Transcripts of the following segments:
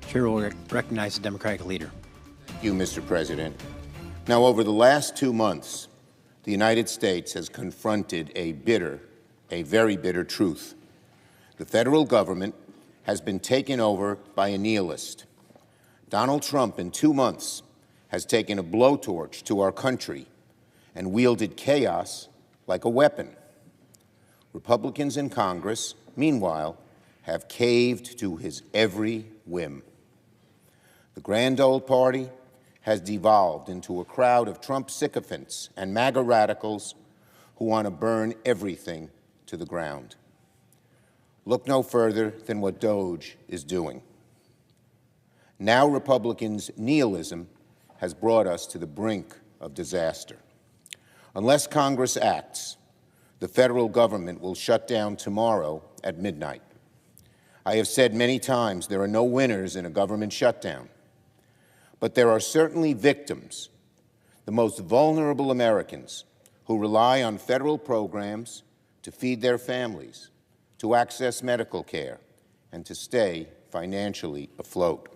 Chair will recognize the Democratic leader. Thank you, Mr. President. Now, over the last 2 months, the United States has confronted a very bitter truth. The federal government has been taken over by a nihilist. Donald Trump, in 2 months, has taken a blowtorch to our country and wielded chaos like a weapon. Republicans in Congress, meanwhile, have caved to his every whim. The grand old party has devolved into a crowd of Trump sycophants and MAGA radicals who want to burn everything to the ground. Look no further than what DOJ is doing. Now Republicans' nihilism has brought us to the brink of disaster. Unless Congress acts, the federal government will shut down tomorrow at midnight. I have said many times there are no winners in a government shutdown. But there are certainly victims, the most vulnerable Americans who rely on federal programs to feed their families, to access medical care, and to stay financially afloat.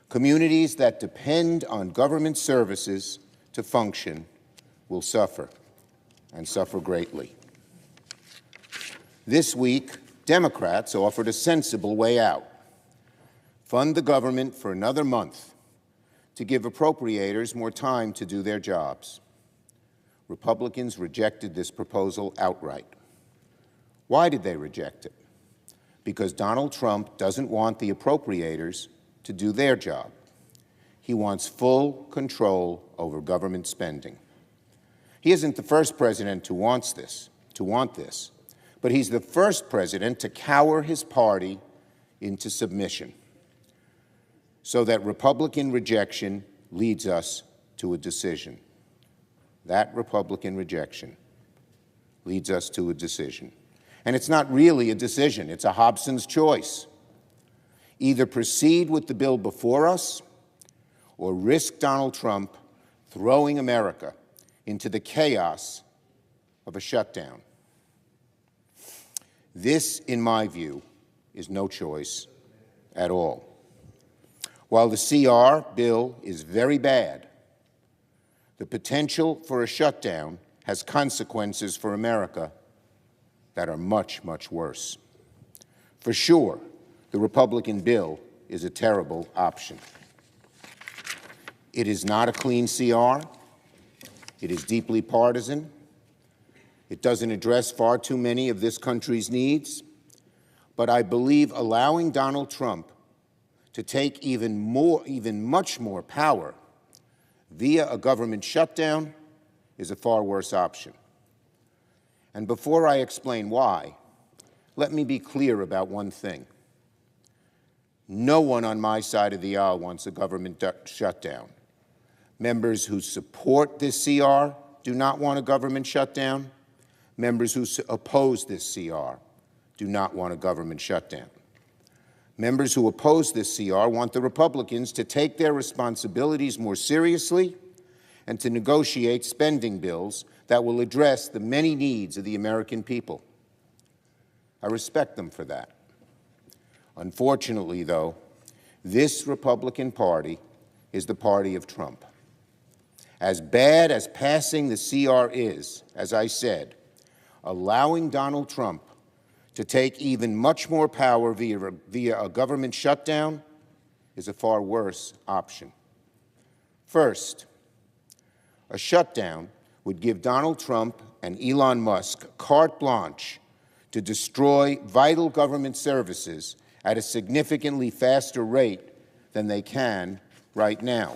Communities that depend on government services to function will suffer, and suffer greatly. This week, Democrats offered a sensible way out. Fund the government for another month to give appropriators more time to do their jobs. Republicans rejected this proposal outright. Why did they reject it? Because Donald Trump doesn't want the appropriators to do their job. He wants full control over government spending. He isn't the first president to want this, but he's the first president to cower his party into submission, so that Republican rejection leads us to a decision. That Republican rejection leads us to a decision. And it's not really a decision, it's a Hobson's choice. Either proceed with the bill before us or risk Donald Trump throwing America into the chaos of a shutdown. This, in my view, is no choice at all. While the CR bill is very bad, the potential for a shutdown has consequences for America that are much, much worse. For sure, the Republican bill is a terrible option. It is not a clean CR. It is deeply partisan. It doesn't address far too many of this country's needs. But I believe allowing Donald Trump to take even much more power via a government shutdown is a far worse option. And before I explain why, let me be clear about one thing. No one on my side of the aisle wants a government shutdown. Members who support this CR do not want a government shutdown. Members who oppose this CR do not want a government shutdown. Members who oppose this CR want the Republicans to take their responsibilities more seriously and to negotiate spending bills that will address the many needs of the American people. I respect them for that. Unfortunately, though, this Republican Party is the party of Trump. As bad as passing the CR is, as I said, allowing Donald Trump to take even much more power via a government shutdown is a far worse option. First, a shutdown would give Donald Trump and Elon Musk carte blanche to destroy vital government services at a significantly faster rate than they can right now.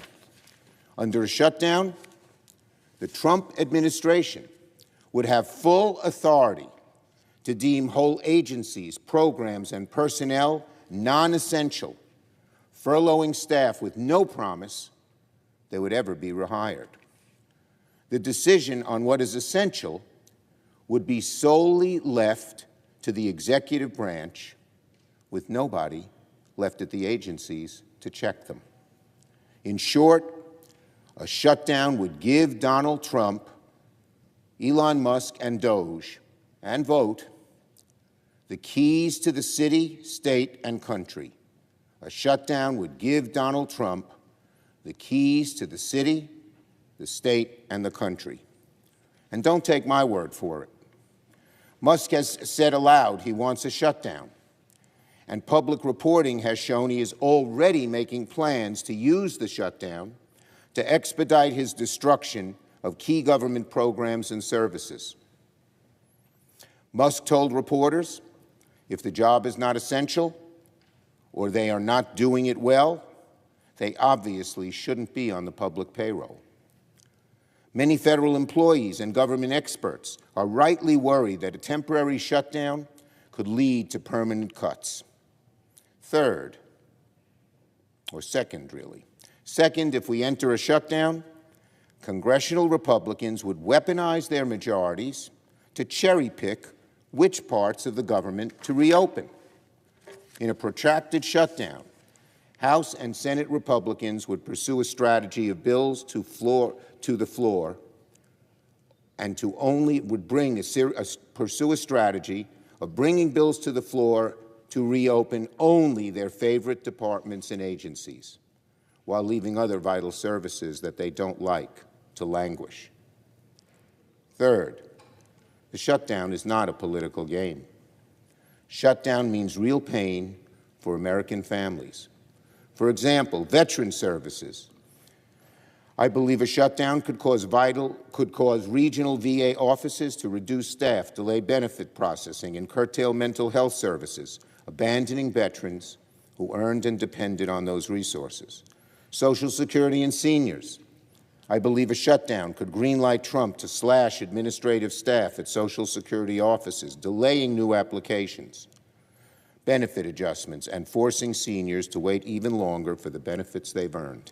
Under a shutdown, the Trump administration would have full authority to deem whole agencies, programs, and personnel non-essential, furloughing staff with no promise they would ever be rehired. The decision on what is essential would be solely left to the executive branch, with nobody left at the agencies to check them. In short, a shutdown would give Donald Trump, Elon Musk, and DOJ, and vote, the keys to the city, state, and country, A shutdown would give Donald Trump the keys to the city, the state, and the country. And don't take my word for it. Musk has said aloud he wants a shutdown, and public reporting has shown he is already making plans to use the shutdown to expedite his destruction of key government programs and services. Musk told reporters, if the job is not essential or they are not doing it well, they obviously shouldn't be on the public payroll. Many federal employees and government experts are rightly worried that a temporary shutdown could lead to permanent cuts. Third, or second, really. Second, if we enter a shutdown, congressional Republicans would weaponize their majorities to cherry-pick which parts of the government to reopen. In a protracted shutdown, House and Senate Republicans would pursue a strategy of bills to the floor and pursue a strategy of bringing bills to the floor to reopen only their favorite departments and agencies, while leaving other vital services that they don't like to languish. Third, the shutdown is not a political game. Shutdown means real pain for American families. For example, veteran services. I believe a shutdown could cause regional VA offices to reduce staff, delay benefit processing, and curtail mental health services, abandoning veterans who earned and depended on those resources. Social Security and seniors. I believe a shutdown could greenlight Trump to slash administrative staff at Social Security offices, delaying new applications, benefit adjustments, and forcing seniors to wait even longer for the benefits they've earned.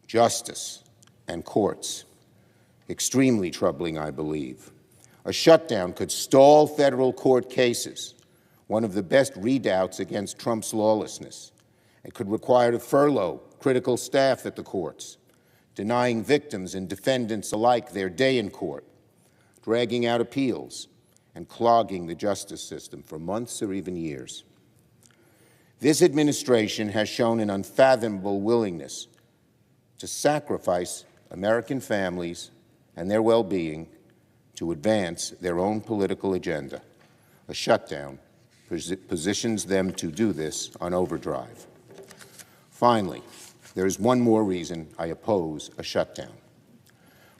Justice and courts. Extremely troubling, I believe. A shutdown could stall federal court cases, one of the best redoubts against Trump's lawlessness. It could require to furlough critical staff at the courts, denying victims and defendants alike their day in court, dragging out appeals, and clogging the justice system for months or even years. This administration has shown an unfathomable willingness to sacrifice American families and their well-being to advance their own political agenda. A shutdown positions them to do this on overdrive. Finally, there is one more reason I oppose a shutdown.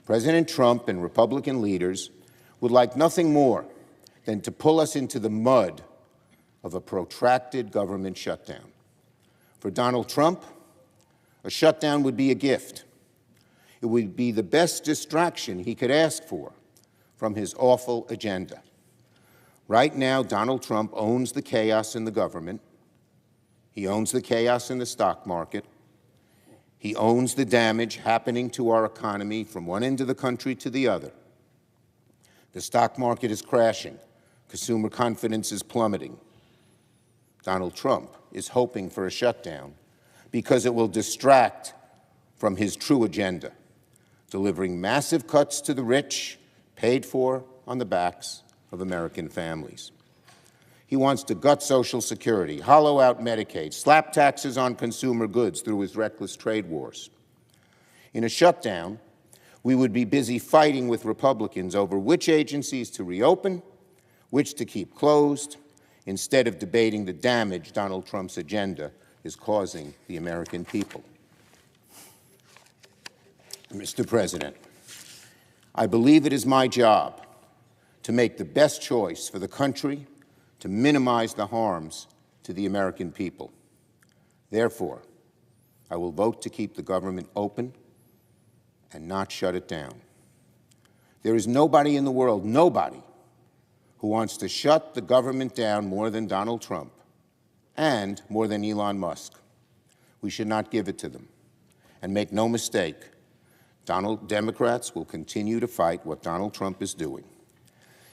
President Trump and Republican leaders would like nothing more than to pull us into the mud of a protracted government shutdown. For Donald Trump, a shutdown would be a gift. It would be the best distraction he could ask for from his awful agenda. Right now, Donald Trump owns the chaos in the government. He owns the chaos in the stock market. He owns the damage happening to our economy from one end of the country to the other. The stock market is crashing. Consumer confidence is plummeting. Donald Trump is hoping for a shutdown because it will distract from his true agenda, delivering massive cuts to the rich, paid for on the backs of American families. He wants to gut Social Security, hollow out Medicaid, slap taxes on consumer goods through his reckless trade wars. In a shutdown, we would be busy fighting with Republicans over which agencies to reopen, which to keep closed, instead of debating the damage Donald Trump's agenda is causing the American people. Mr. President, I believe it is my job to make the best choice for the country to minimize the harms to the American people. Therefore, I will vote to keep the government open and not shut it down. There is nobody in the world, nobody, who wants to shut the government down more than Donald Trump and more than Elon Musk. We should not give it to them. And make no mistake, Democrats will continue to fight what Donald Trump is doing.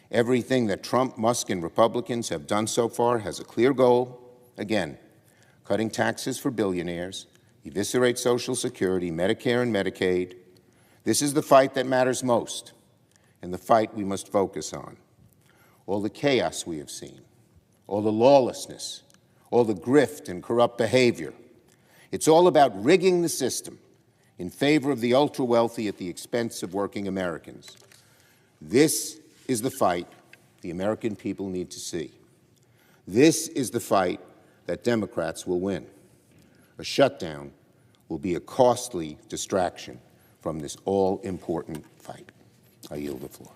Everything that Trump, Musk, and Republicans have done so far has a clear goal. Again, cutting taxes for billionaires, eviscerate Social Security, Medicare, and Medicaid. This is the fight that matters most, and the fight we must focus on. All the chaos we have seen, all the lawlessness, all the grift and corrupt behavior. It's all about rigging the system in favor of the ultra-wealthy at the expense of working Americans. This is the fight the American people need to see. This is the fight that Democrats will win. A shutdown will be a costly distraction from this all-important fight. I yield the floor.